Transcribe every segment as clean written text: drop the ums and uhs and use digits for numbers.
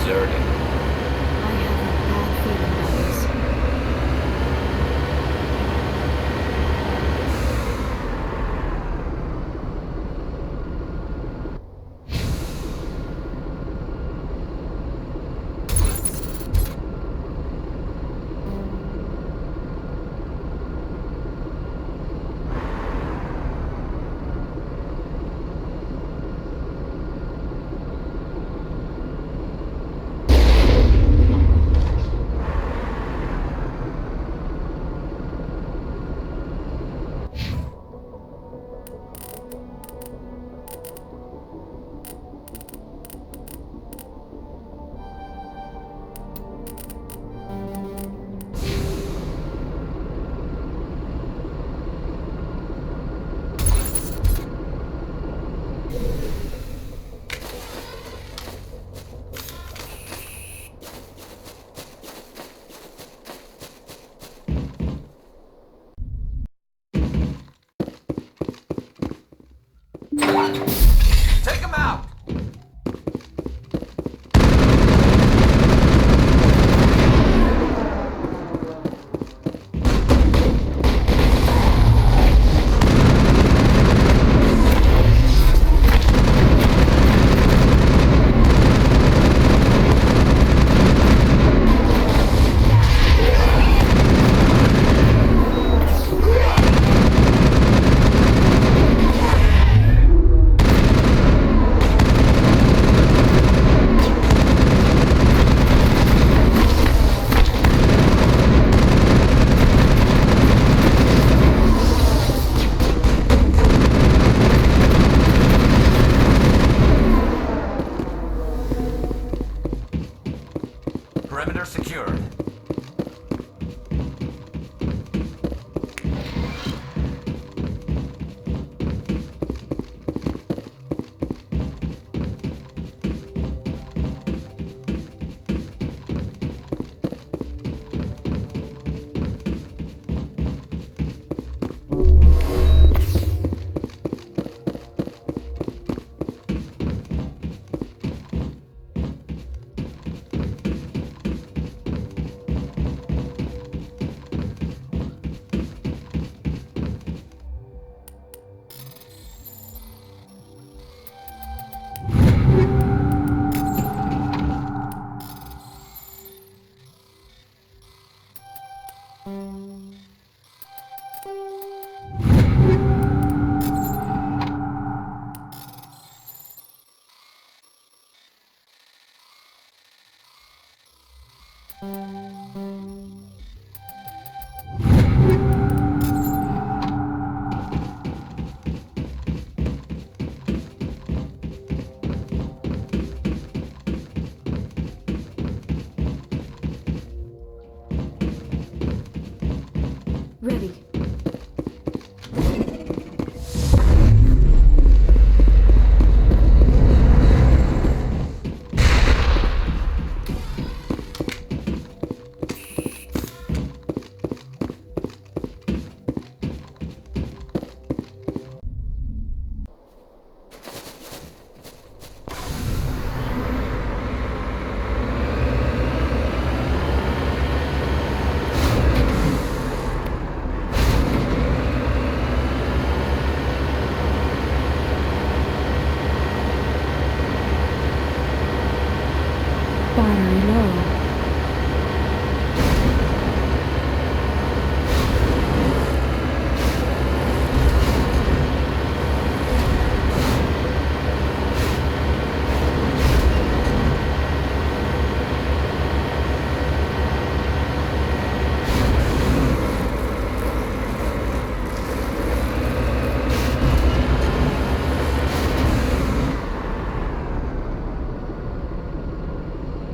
deserted. I have a bad feeling about this. Take him out! Perimeter secured. Ready. Battery low.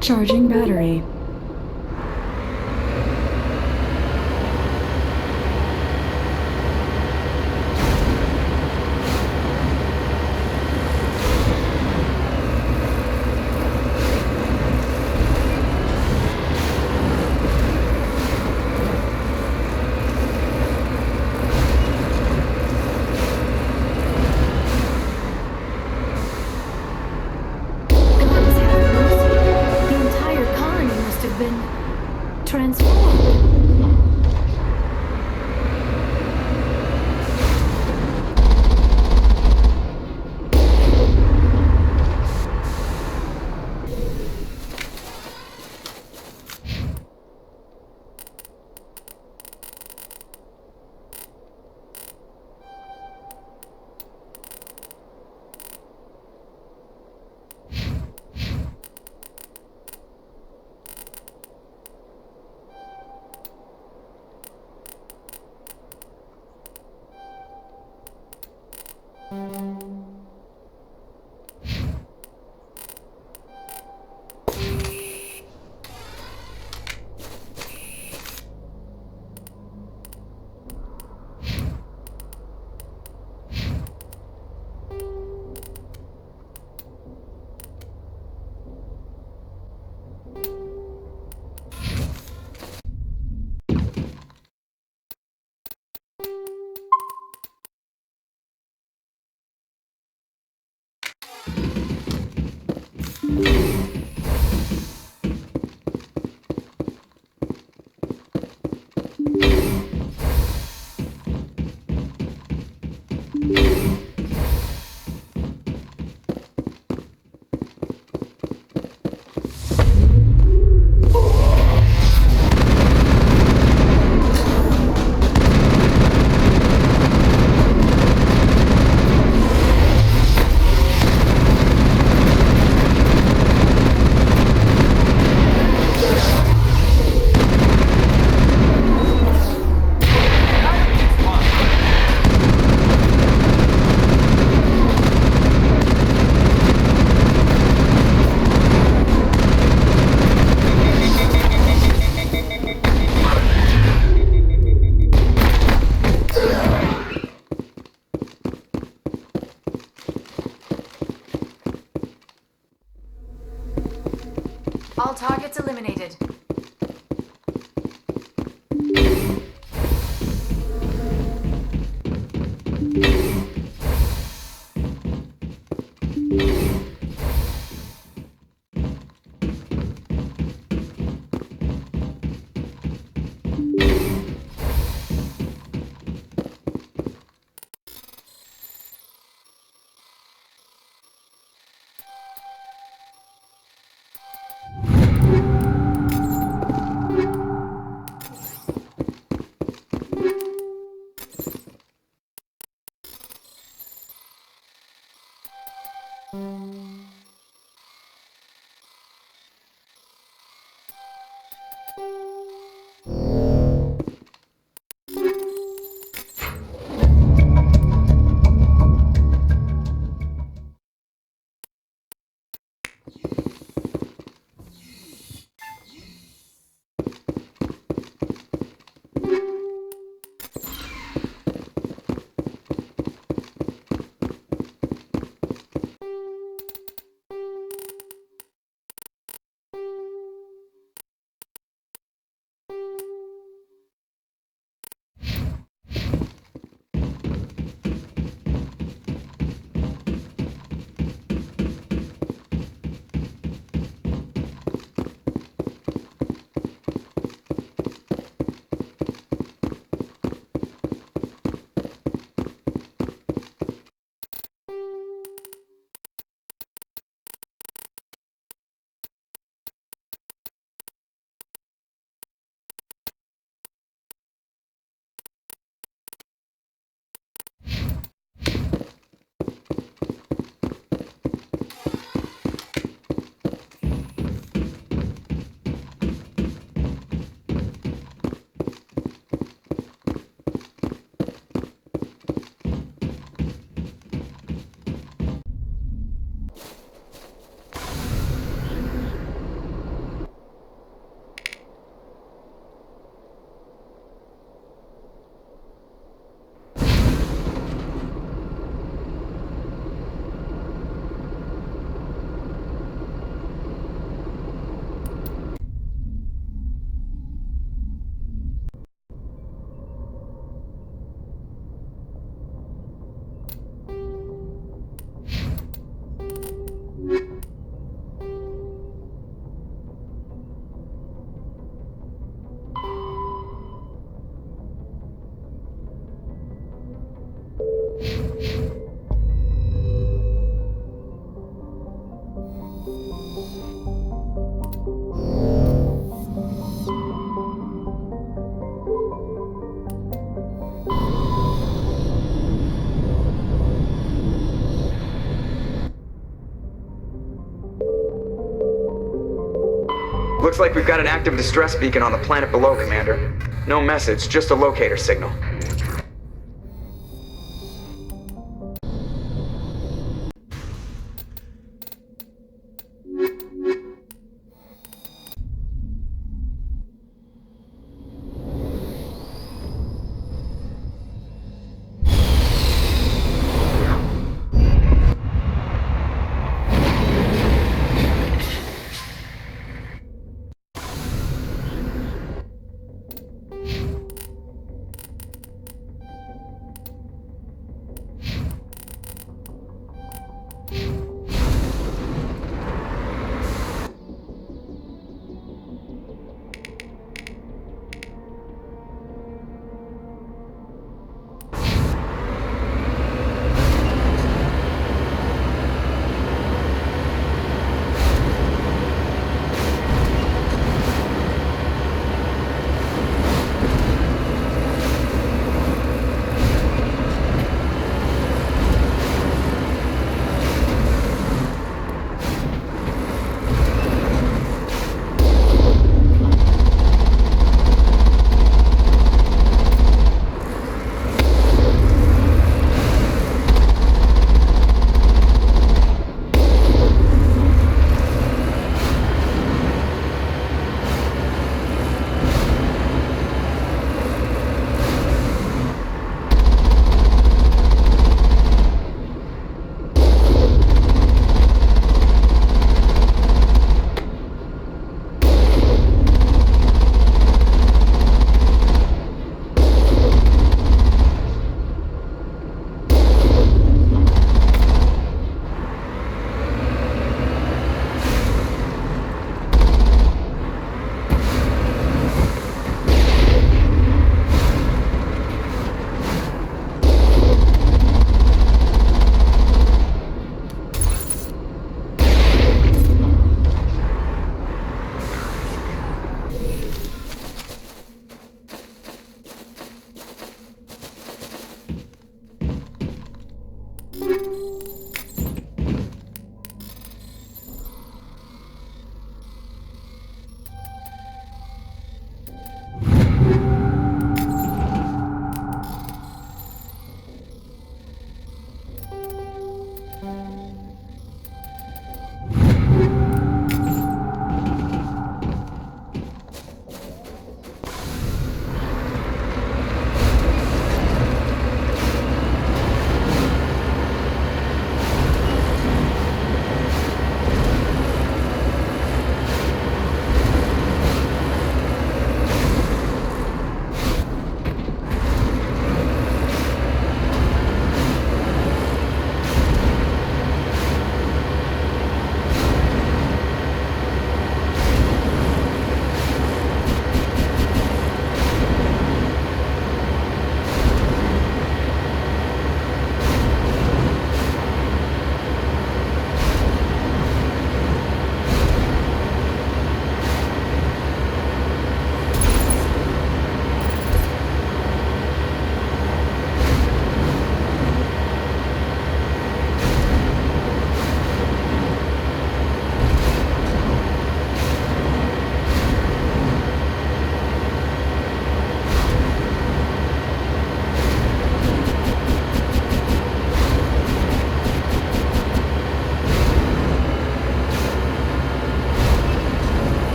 Charging battery. Gods have mercy. The All targets eliminated. Looks like we've got an active distress beacon on the planet below, Commander. No message, just a locator signal.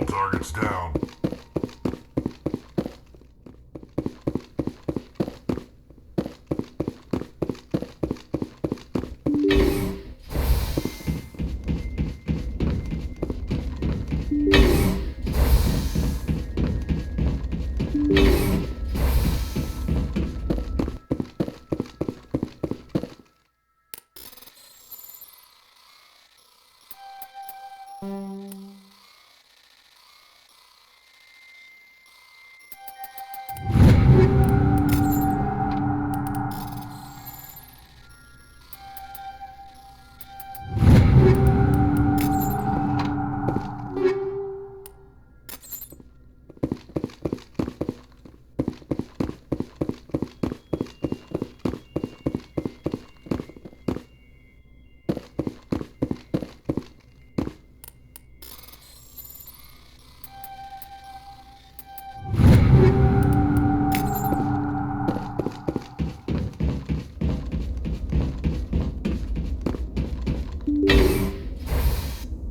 target's down.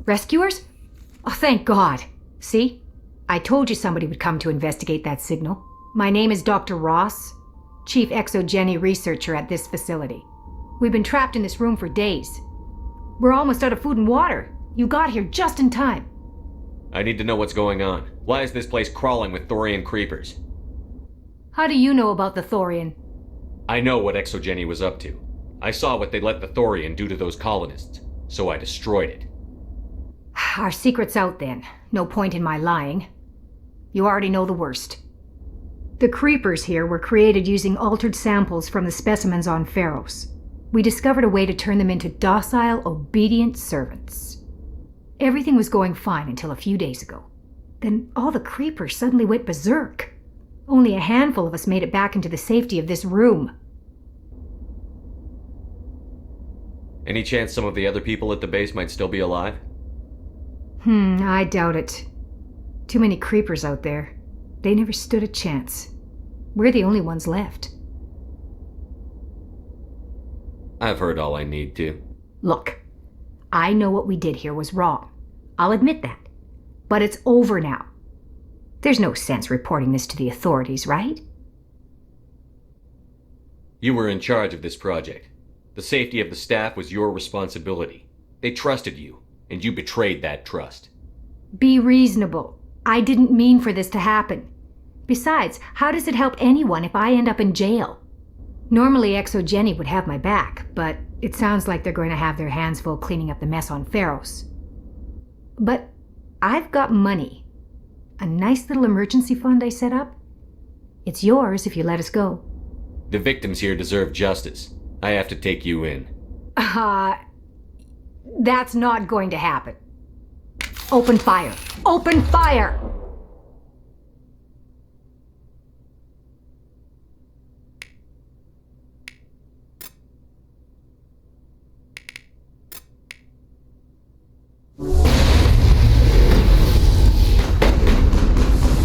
Rescuers? Oh, thank God. See? I told you somebody would come to investigate that signal. My name is Dr. Ross, Chief Exogeny Researcher at this facility. We've been trapped in this room for days. We're almost out of food and water. You got here just in time. I need to know what's going on. Why is this place crawling with Thorian creepers? How do you know about the Thorian? I know what Exogeny was up to. I saw what they let the Thorian do to those colonists, so I destroyed it. Our secret's out then. No point in my lying. You already know the worst. The creepers here were created using altered samples from the specimens on Pharos. We discovered a way to turn them into docile, obedient servants. Everything was going fine until a few days ago. Then all the creepers suddenly went berserk. Only a handful of us made it back into the safety of this room. Any chance some of the other people at the base might still be alive? I doubt it. Too many creepers out there. They never stood a chance. We're the only ones left. I've heard all I need to. Look, I know what we did here was wrong. I'll admit that. But it's over now. There's no sense reporting this to the authorities, right? You were in charge of this project. The safety of the staff was your responsibility. They trusted you, and you betrayed that trust. Be reasonable. I didn't mean for this to happen. Besides, how does it help anyone if I end up in jail? Normally Exogeny would have my back, but it sounds like they're going to have their hands full cleaning up the mess on Pharos. But I've got money. A nice little emergency fund I set up. It's yours if you let us go. The victims here deserve justice. I have to take you in. That's not going to happen. Open fire! Open fire!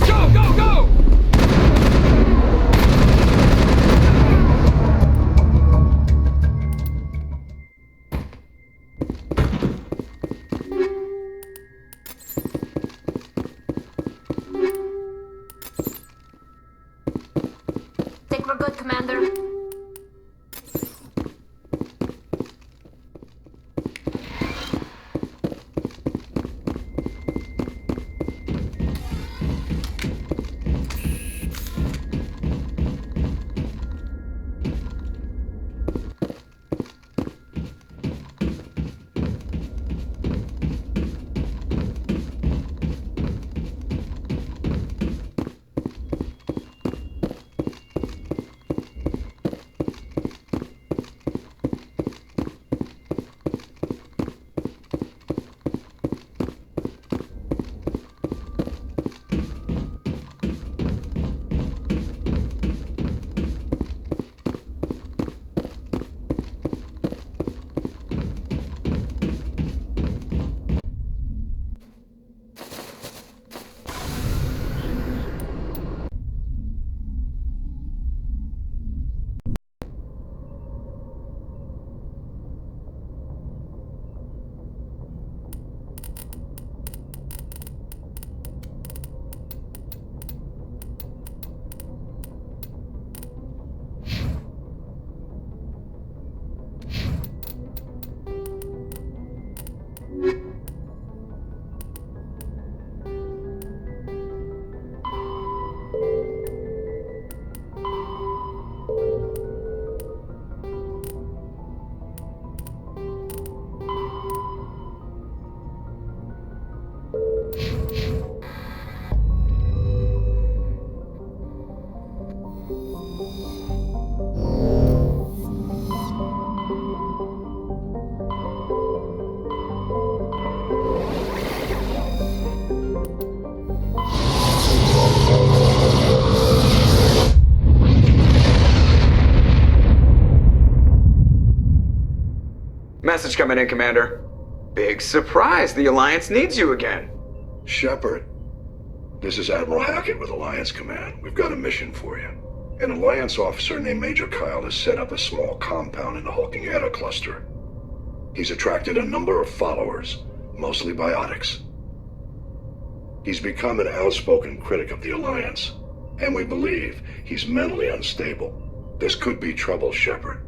Go, go, go! Think we're good, Commander? message coming in, Commander. Big surprise, the Alliance needs you again. Shepard, this is Admiral Hackett with Alliance Command. We've got a mission for you. An Alliance officer named Major Kyle has set up a small compound in the Hulking Eta cluster. He's attracted a number of followers, mostly biotics. He's become an outspoken critic of the Alliance, and we believe he's mentally unstable. This could be trouble, Shepard.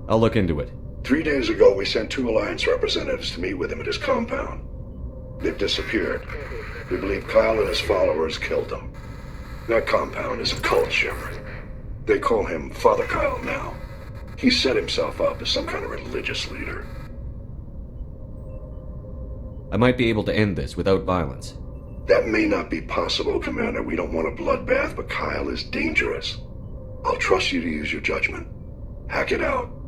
I'll look into it. 3 days ago, we sent 2 Alliance representatives to meet with him at his compound. They've disappeared. We believe Kyle and his followers killed them. That compound is a cult, Shepard. They call him Father Kyle now. He set himself up as some kind of religious leader. I might be able to end this without violence. That may not be possible, Commander. We don't want a bloodbath, but Kyle is dangerous. I'll trust you to use your judgment. Hack it out.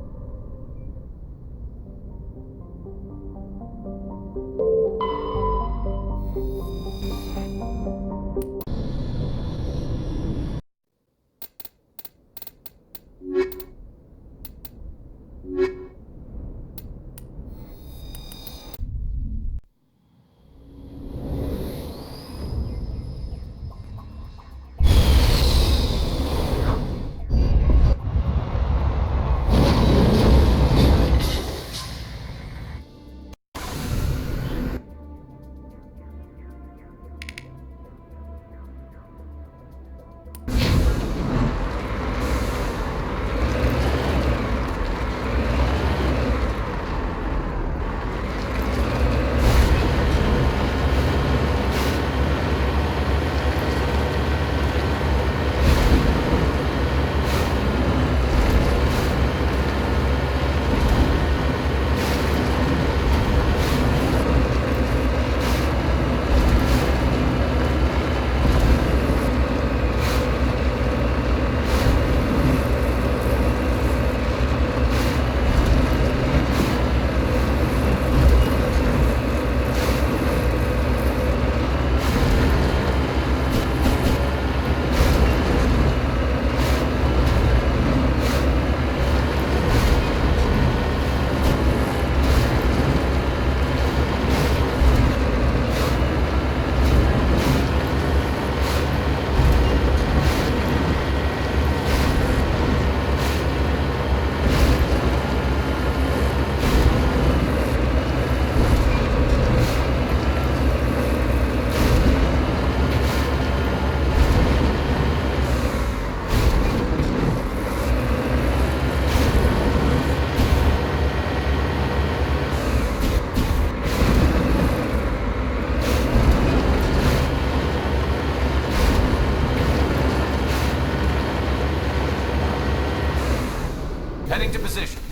Heading to position.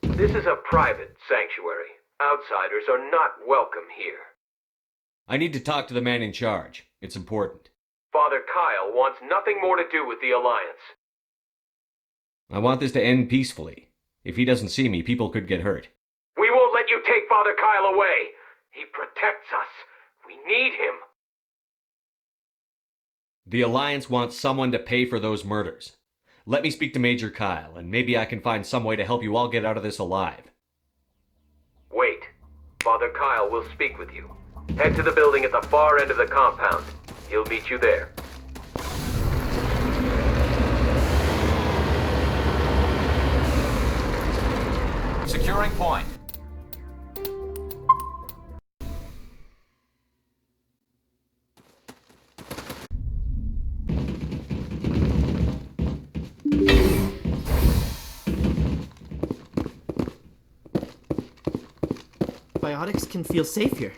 This is a private sanctuary. Outsiders are not welcome here. I need to talk to the man in charge. It's important. Father Kyle wants nothing more to do with the Alliance. I want this to end peacefully. If he doesn't see me, people could get hurt. We won't let you take Father Kyle away. He protects us. We need him. The Alliance wants someone to pay for those murders. Let me speak to Major Kyle, and maybe I can find some way to help you all get out of this alive. Wait. Father Kyle will speak with you. Head to the building at the far end of the compound. He'll meet you there. Securing point. Biotics can feel safe here.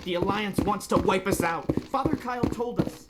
The Alliance wants to wipe us out. Father Kyle told us.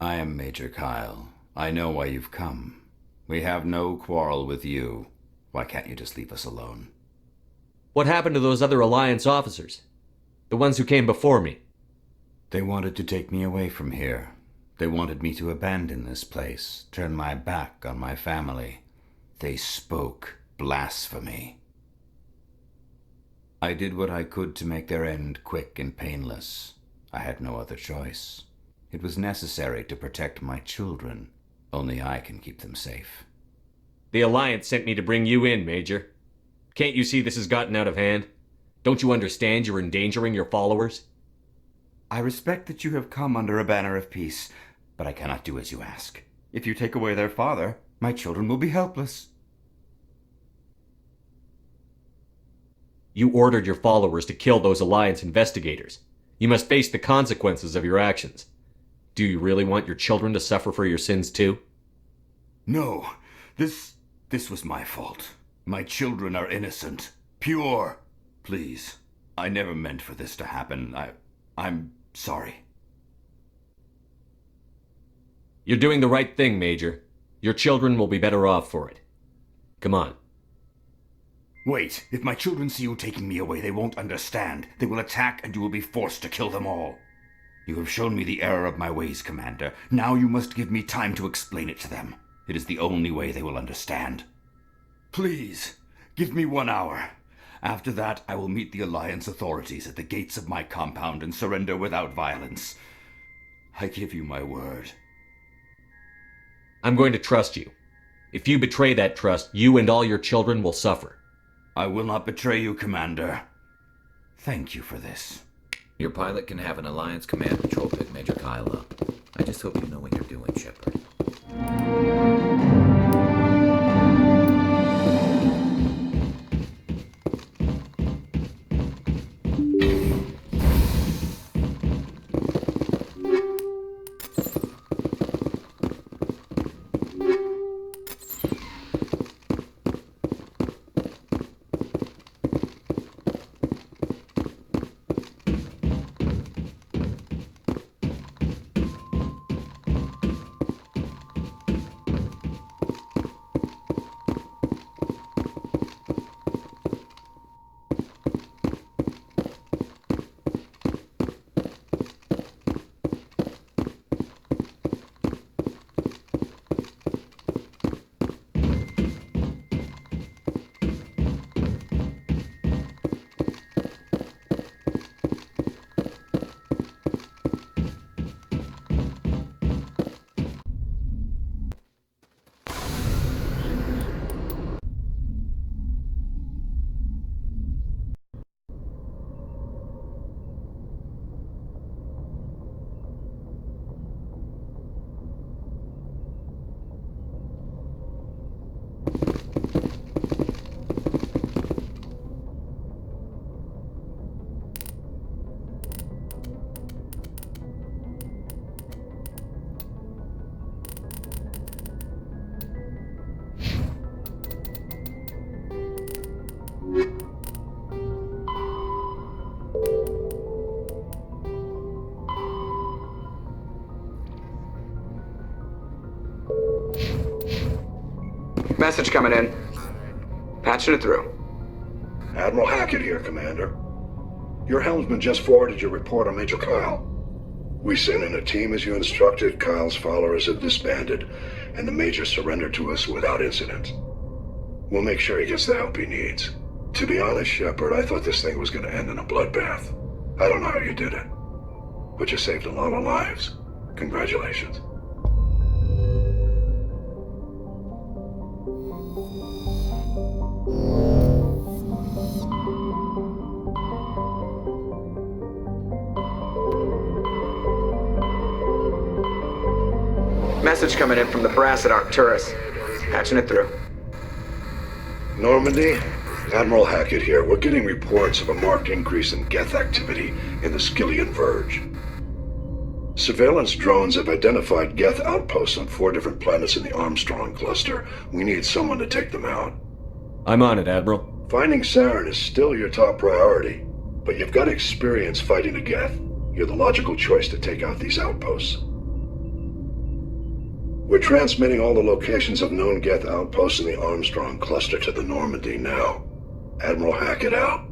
I am Major Kyle. I know why you've come. We have no quarrel with you. Why can't you just leave us alone? What happened to those other Alliance officers? The ones who came before me? They wanted to take me away from here. They wanted me to abandon this place, turn my back on my family. They spoke blasphemy. I did what I could to make their end quick and painless. I had no other choice. It was necessary to protect my children. Only I can keep them safe. The Alliance sent me to bring you in, Major. Can't you see this has gotten out of hand? Don't you understand you're endangering your followers? I respect that you have come under a banner of peace, but I cannot do as you ask. If you take away their father, my children will be helpless. You ordered your followers to kill those Alliance investigators. You must face the consequences of your actions. Do you really want your children to suffer for your sins too? No, this was my fault. My children are innocent, pure. Please, I never meant for this to happen. I'm sorry. You're doing the right thing, Major. Your children will be better off for it. Come on. Wait, if my children see you taking me away, they won't understand. They will attack and you will be forced to kill them all. You have shown me the error of my ways, Commander. Now you must give me time to explain it to them. It is the only way they will understand. Please, give me 1 hour. After that, I will meet the Alliance authorities at the gates of my compound and surrender without violence. I give you my word. I'm going to trust you. If you betray that trust, you and all your children will suffer. I will not betray you, Commander. Thank you for this. Your pilot can have an Alliance command patrol pick Major Kyle up. I just hope you know what you're doing, Shepard. Message coming in. Patching it through. Admiral Hackett here, Commander. Your helmsman just forwarded your report on Major Kyle. We sent in a team as you instructed. Kyle's followers have disbanded, and the Major surrendered to us without incident. We'll make sure he gets the help he needs. To be honest, Shepard, I thought this thing was going to end in a bloodbath. I don't know how you did it, but you saved a lot of lives. Congratulations. Message coming in from the brass at Arcturus. Patching it through. Normandy, Admiral Hackett here. We're getting reports of a marked increase in Geth activity in the Skyllian Verge. Surveillance drones have identified Geth outposts on 4 different planets in the Armstrong cluster. We need someone to take them out. I'm on it, Admiral. Finding Saren is still your top priority, but you've got experience fighting the Geth. You're the logical choice to take out these outposts. We're transmitting all the locations of known Geth outposts in the Armstrong cluster to the Normandy now. Admiral Hackett out.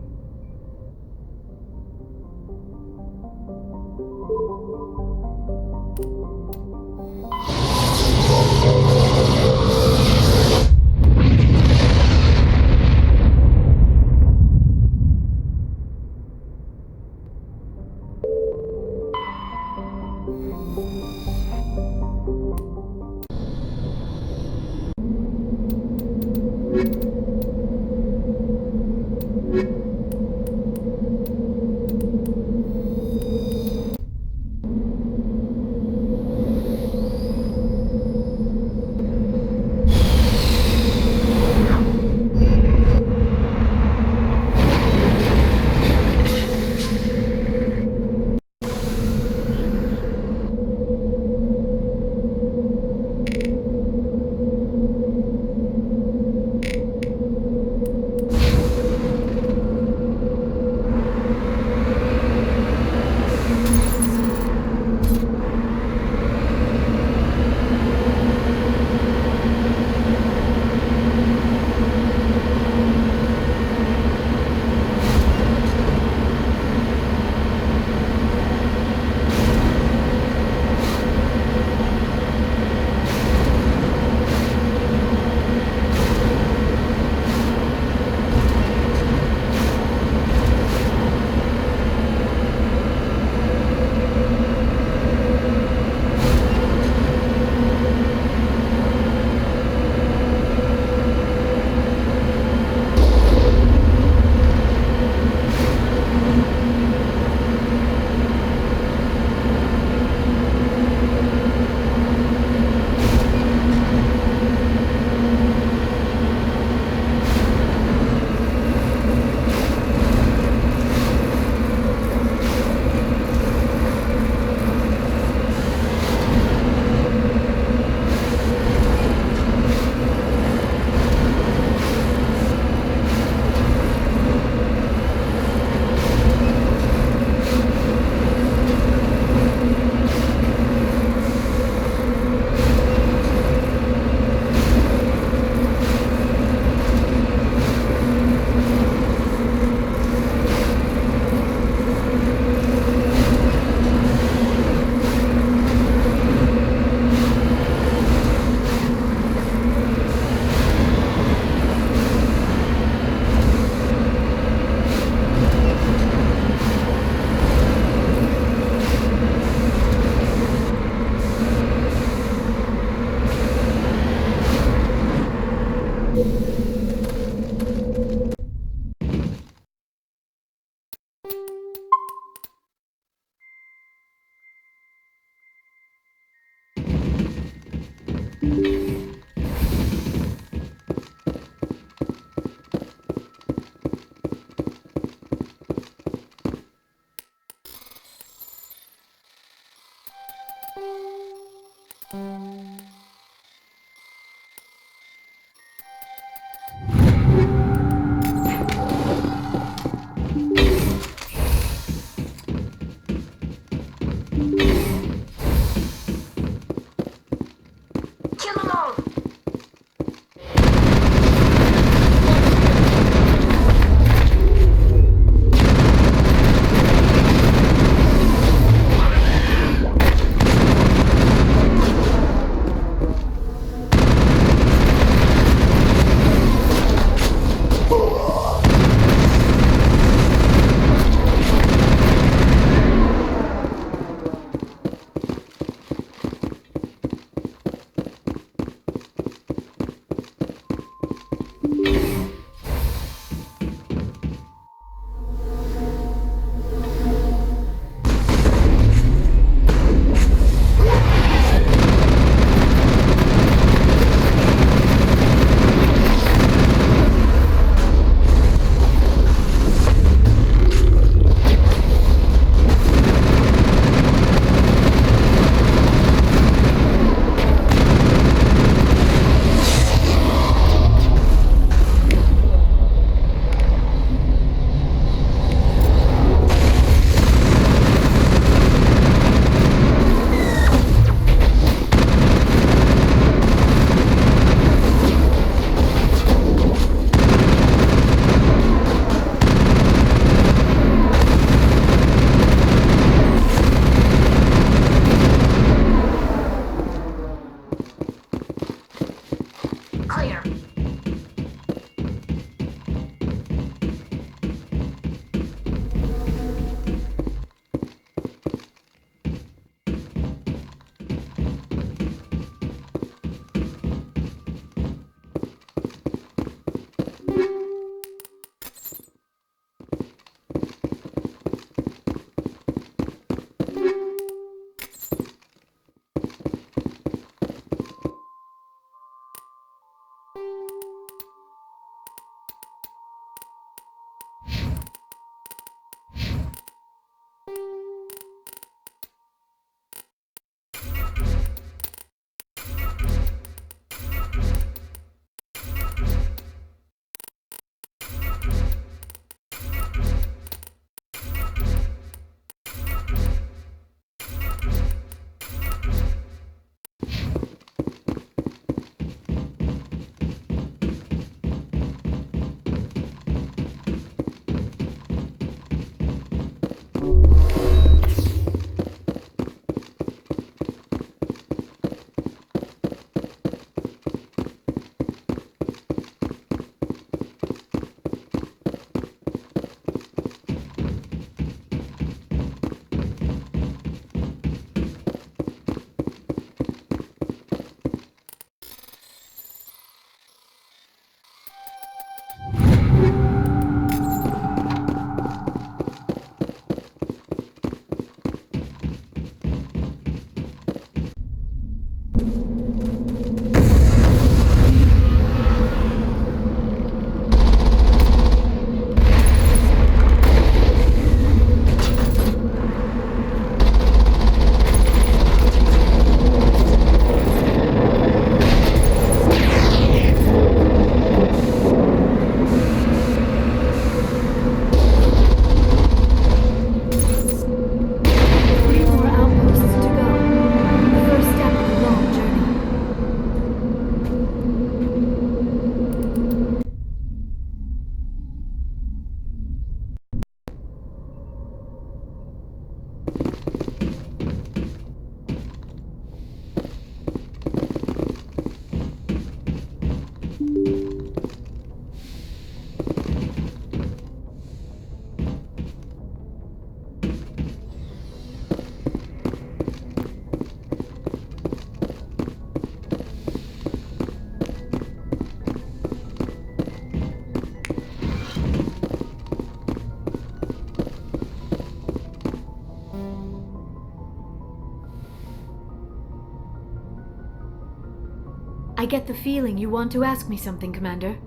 I get the feeling you want to ask me something, Commander.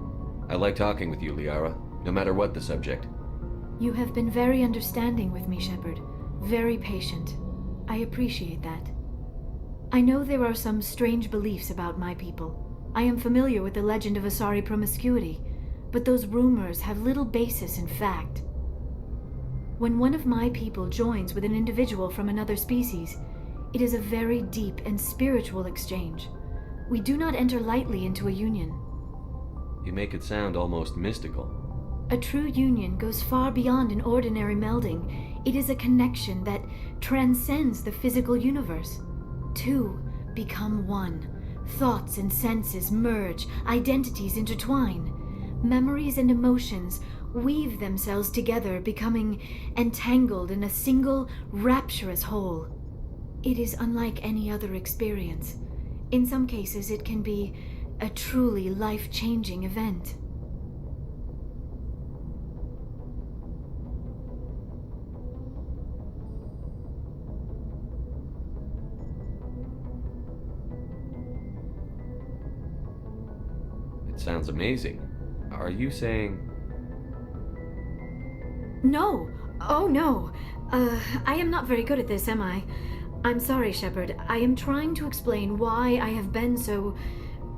I like talking with you, Liara, no matter what the subject. You have been very understanding with me, Shepard. Very patient. I appreciate that. I know there are some strange beliefs about my people. I am familiar with the legend of Asari promiscuity, but those rumors have little basis in fact. When one of my people joins with an individual from another species, it is a very deep and spiritual exchange. We do not enter lightly into a union. You make it sound almost mystical. A true union goes far beyond an ordinary melding. It is a connection that transcends the physical universe. Two become one. Thoughts and senses merge, identities intertwine. Memories and emotions weave themselves together, becoming entangled in a single, rapturous whole. It is unlike any other experience. In some cases, it can be a truly life-changing event. It sounds amazing. Are you saying... No! Oh, no! I am not very good at this, am I? I'm sorry, Shepard. I am trying to explain why I have been so...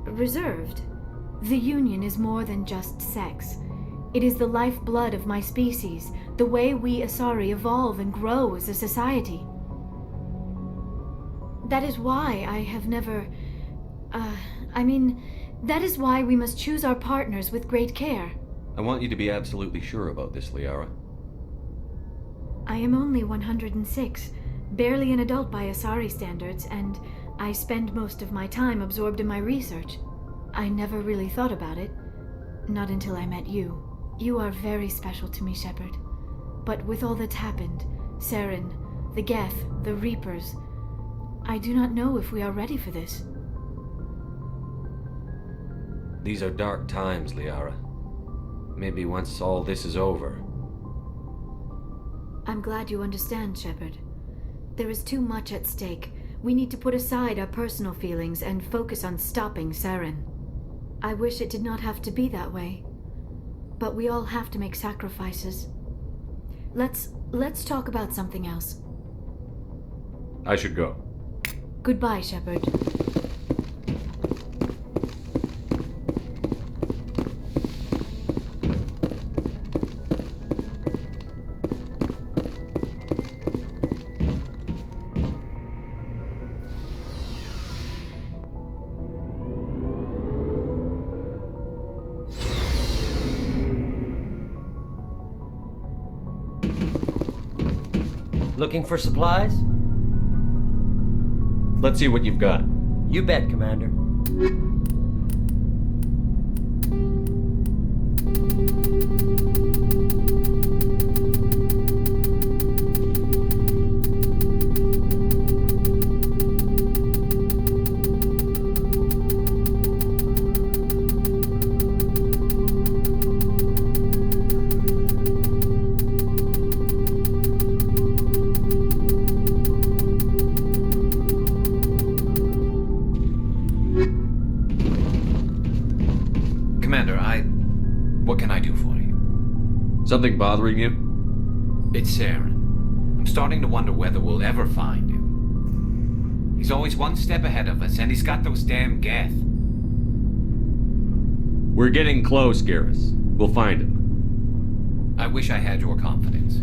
reserved. The Union is more than just sex. It is the lifeblood of my species, the way we Asari evolve and grow as a society. That is why I have never... that is why we must choose our partners with great care. I want you to be absolutely sure about this, Liara. I am only 106, barely an adult by Asari standards, and I spend most of my time absorbed in my research. I never really thought about it. Not until I met you. You are very special to me, Shepard. But with all that's happened, Saren, the Geth, the Reapers, I do not know if we are ready for this. These are dark times, Liara. Maybe once all this is over... I'm glad you understand, Shepard. There is too much at stake. We need to put aside our personal feelings and focus on stopping Saren. I wish it did not have to be that way. But we all have to make sacrifices. Let's talk about something else. I should go. Goodbye, Shepard. Looking for supplies? Let's see what you've got. You bet, Commander. Something bothering you? It's Saren. I'm starting to wonder whether we'll ever find him. He's always one step ahead of us, and he's got those damn Geth. We're getting close, Garrus. We'll find him. I wish I had your confidence.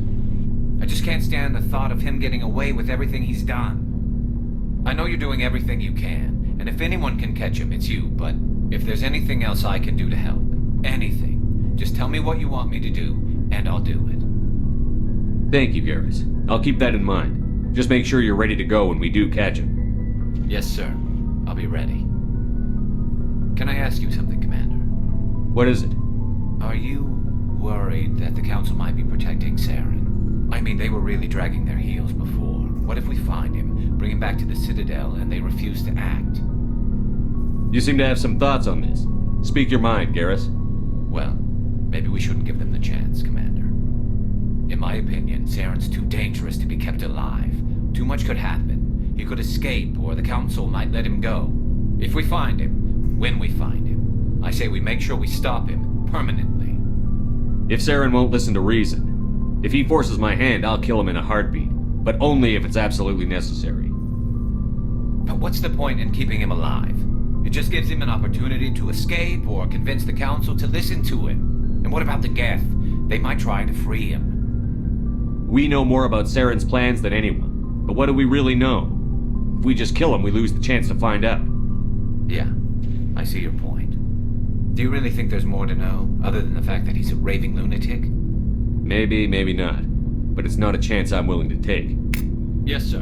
I just can't stand the thought of him getting away with everything he's done. I know you're doing everything you can, and if anyone can catch him, it's you, but if there's anything else I can do to help, anything, just tell me what you want me to do, and I'll do it. Thank you, Garrus. I'll keep that in mind. Just make sure you're ready to go when we do catch him. Yes, sir. I'll be ready. Can I ask you something, Commander? What is it? Are you worried that the Council might be protecting Saren? I mean, they were really dragging their heels before. What if we find him, bring him back to the Citadel, and they refuse to act? You seem to have some thoughts on this. Speak your mind, Garrus. Well, maybe we shouldn't give them the chance, Commander. In my opinion, Saren's too dangerous to be kept alive. Too much could happen. He could escape, or the Council might let him go. If we find him, When we find him. I say we make sure we stop him, permanently. If Saren won't listen to reason, if he forces my hand, I'll kill him in a heartbeat. But only if it's absolutely necessary. But what's the point in keeping him alive? It just gives him an opportunity to escape or convince the council to listen to him. And what about the Geth? They might try to free him. We know more about Saren's plans than anyone. But what do we really know? If we just kill him, we lose the chance to find out. Yeah, I see your point. Do you really think there's more to know, other than the fact that he's a raving lunatic? Maybe, maybe not. But it's not a chance I'm willing to take. Yes, sir.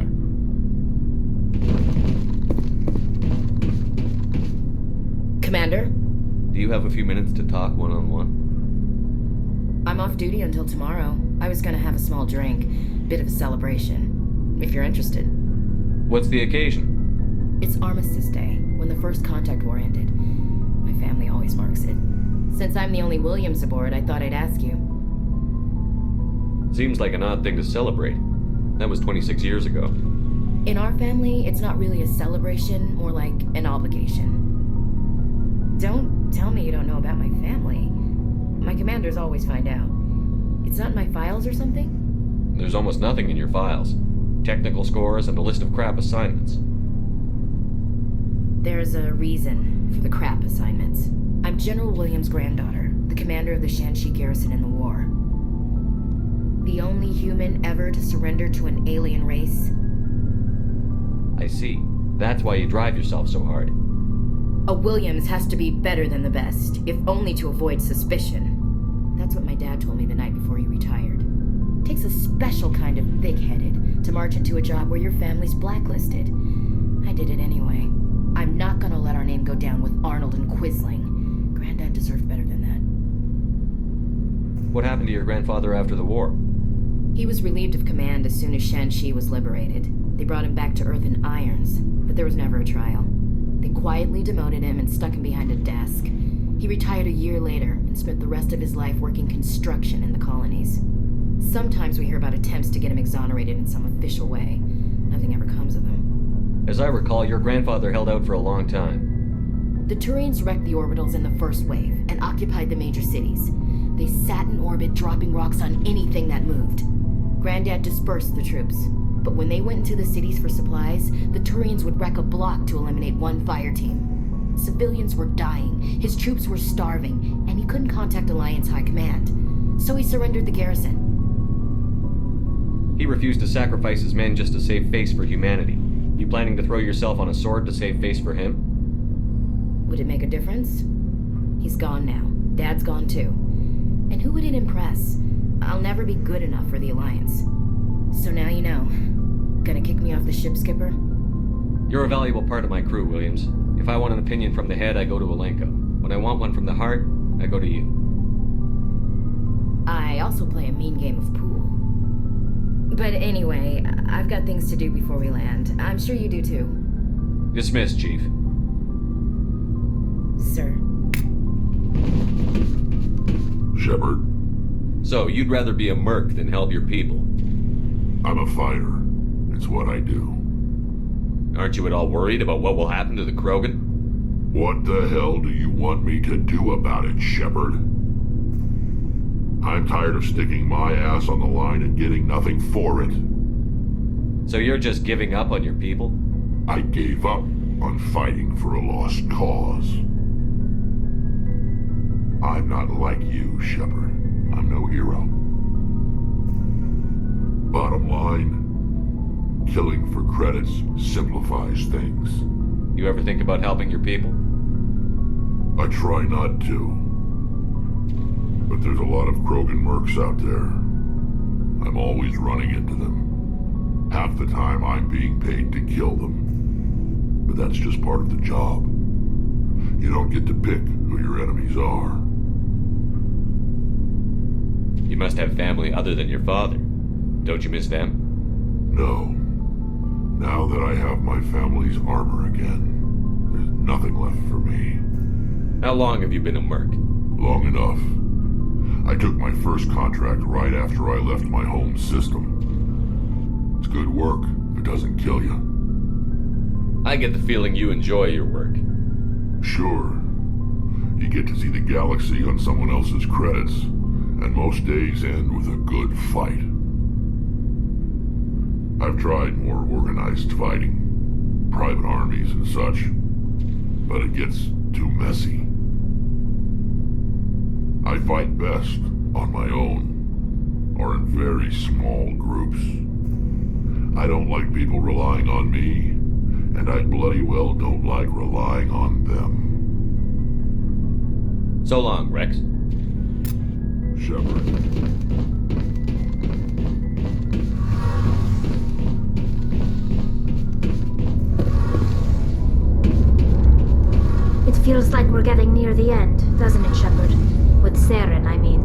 Commander? Do you have a few minutes to talk one-on-one? I'm off duty until tomorrow. I was gonna have a small drink. Bit of a celebration. If you're interested. What's the occasion? It's Armistice Day, when the First Contact War ended. My family always marks it. Since I'm the only Williams aboard, I thought I'd ask you. Seems like an odd thing to celebrate. That was 26 years ago. In our family, it's not really a celebration, more like an obligation. Don't tell me you don't know about my family. My commanders always find out. It's not in my files or something? There's almost nothing in your files. Technical scores and a list of crap assignments. There's a reason for the crap assignments. I'm General Williams' granddaughter, the commander of the Shanxi garrison in the war. The only human ever to surrender to an alien race. I see. That's why you drive yourself so hard. A Williams has to be better than the best, if only to avoid suspicion. That's what my dad told me the night before he retired. Takes a special kind of thick-headed to march into a job where your family's blacklisted. I did it anyway. I'm not gonna let our name go down with Arnold and Quisling. Granddad deserved better than that. What happened to your grandfather after the war? He was relieved of command as soon as Shanxi was liberated. They brought him back to Earth in irons, but there was never a trial. They quietly demoted him and stuck him behind a desk. He retired a year later and spent the rest of his life working construction in the colonies. Sometimes we hear about attempts to get him exonerated in some official way. Nothing ever comes of them. As I recall, your grandfather held out for a long time. The Turians wrecked the orbitals in the first wave and occupied the major cities. They sat in orbit, dropping rocks on anything that moved. Granddad dispersed the troops, but when they went into the cities for supplies, the Turians would wreck a block to eliminate one fire team. Civilians were dying, his troops were starving, and he couldn't contact Alliance High Command. So he surrendered the garrison. He refused to sacrifice his men just to save face for humanity. You planning to throw yourself on a sword to save face for him? Would it make a difference? He's gone now. Dad's gone too. And who would it impress? I'll never be good enough for the Alliance. So now you know. Gonna kick me off the ship, Skipper? You're a valuable part of my crew, Williams. If I want an opinion from the head, I go to Alenko. When I want one from the heart, I go to you. I also play a mean game of pool. But anyway, I've got things to do before we land. I'm sure you do too. Dismissed, Chief. Sir. Shepard. So, you'd rather be a merc than help your people? I'm a fighter. It's what I do. Aren't you at all worried about what will happen to the Krogan? What the hell do you want me to do about it, Shepard? I'm tired of sticking my ass on the line and getting nothing for it. So you're just giving up on your people? I gave up on fighting for a lost cause. I'm not like you, Shepard. I'm no hero. Bottom line, killing for credits simplifies things. You ever think about helping your people? I try not to. But there's a lot of Krogan mercs out there. I'm always running into them. Half the time I'm being paid to kill them. But that's just part of the job. You don't get to pick who your enemies are. You must have family other than your father. Don't you miss them? No. Now that I have my family's armor again, there's nothing left for me. How long have you been a merc? Long enough. I took my first contract right after I left my home system. It's good work if it doesn't kill you. I get the feeling you enjoy your work. Sure. You get to see the galaxy on someone else's credits, and most days end with a good fight. I've tried more organized fighting, private armies and such, but it gets too messy. I fight best on my own, or in very small groups. I don't like people relying on me, and I bloody well don't like relying on them. So long, Rex. Shepard. It feels like we're getting near the end, doesn't it, Shepard? With Saren, I mean.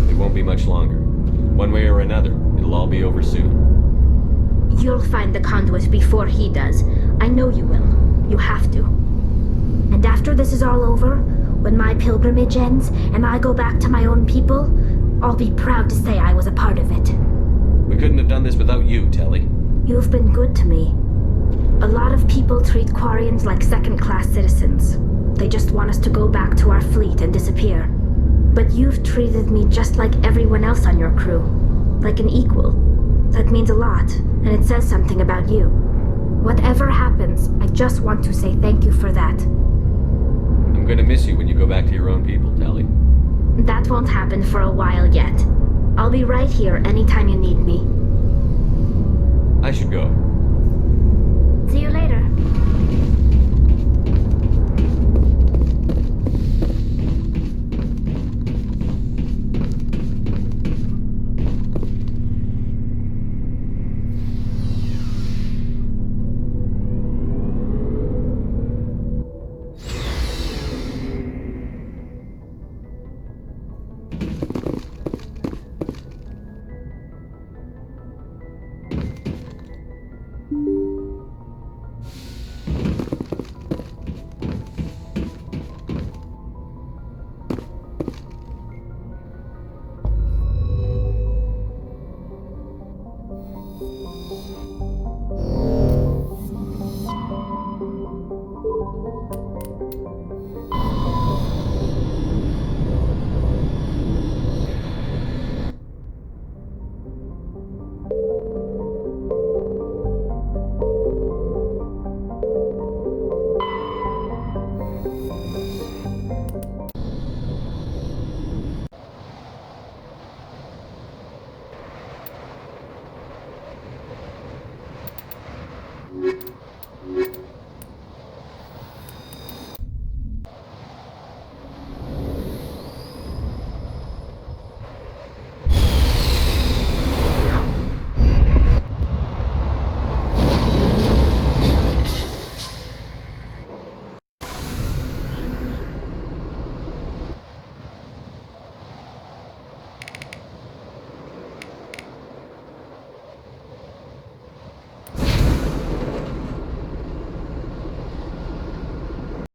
It won't be much longer. One way or another, it'll all be over soon. You'll find the conduit before he does. I know you will. You have to. And after this is all over, when my pilgrimage ends and I go back to my own people, I'll be proud to say I was a part of it. We couldn't have done this without you, Telly. You've been good to me. A lot of people treat Quarians like second-class citizens. They just want us to go back to our fleet and disappear. But you've treated me just like everyone else on your crew. Like an equal. That means a lot, and it says something about you. Whatever happens, I just want to say thank you for that. I'm gonna miss you when you go back to your own people, Telly. That won't happen for a while yet. I'll be right here anytime you need me. I should go. See you later.